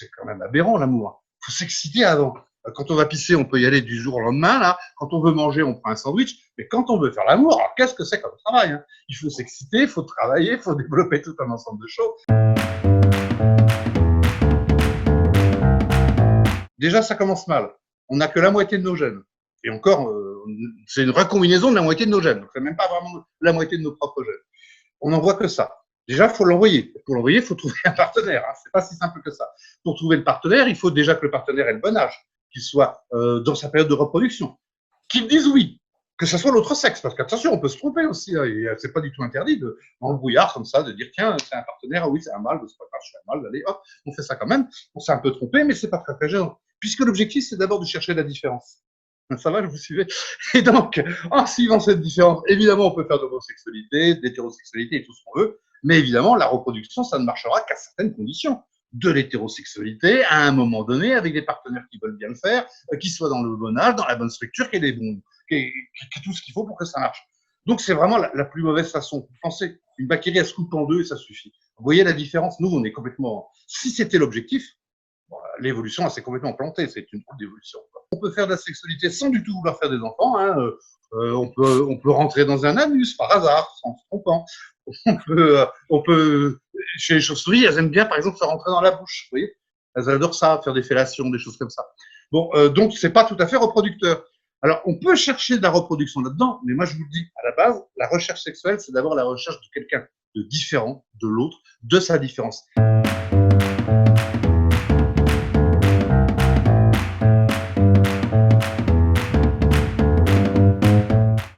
c'est quand même aberrant, l'amour. Il faut s'exciter avant. Quand on va pisser, on peut y aller du jour au lendemain, là. Quand on veut manger, on prend un sandwich. Mais quand on veut faire l'amour, alors qu'est-ce que c'est comme travail, hein? Il faut s'exciter, il faut travailler, il faut développer tout un ensemble de choses. Déjà, ça commence mal. On n'a que la moitié de nos gènes. Et encore, c'est une recombinaison de la moitié de nos gènes. Donc, c'est même pas vraiment la moitié de nos propres gènes. On n'en voit que ça. Déjà, il faut l'envoyer. Pour l'envoyer, il faut trouver un partenaire. Hein. C'est pas si simple que ça. Pour trouver le partenaire, il faut déjà que le partenaire ait le bon âge, qu'il soit dans sa période de reproduction, qu'il dise oui, que ce soit l'autre sexe. Parce qu'attention, on peut se tromper aussi. Hein, et c'est pas du tout interdit dans le brouillard comme ça, de dire tiens, c'est un partenaire, ah oui, c'est un mâle, c'est pas grave, je suis un mâle, allez, hop, on fait ça quand même. On s'est un peu trompé, mais c'est pas très gênant. Puisque l'objectif, c'est d'abord de chercher la différence. Ça va, vous suivez? Et donc, en suivant cette différence, évidemment, on peut faire de l'homosexualité, d'hétérosexualité et tout ce qu'on veut, mais évidemment, la reproduction, ça ne marchera qu'à certaines conditions. De l'hétérosexualité à un moment donné, avec des partenaires qui veulent bien le faire, qui soient dans le bon âge, dans la bonne structure, qui aient tout ce qu'il faut pour que ça marche. Donc, c'est vraiment la plus mauvaise façon. Vous pensez, une bactérie, elle se coupe en deux et ça suffit. Vous voyez la différence? Nous, on est complètement... Si c'était l'objectif, bon, l'évolution, elle s'est complètement plantée. C'est une route d'évolution. On peut faire de la sexualité sans du tout vouloir faire des enfants. Hein. On peut rentrer dans un anus par hasard, en se trompant. On peut, chez les chauves-souris, elles aiment bien, par exemple, faire rentrer dans la bouche. Vous voyez, elles adorent ça, faire des fellations, des choses comme ça. Bon, donc c'est pas tout à fait reproducteur. Alors, on peut chercher de la reproduction là-dedans, mais moi je vous le dis, à la base, la recherche sexuelle, c'est d'abord la recherche de quelqu'un de différent, de l'autre, de sa différence.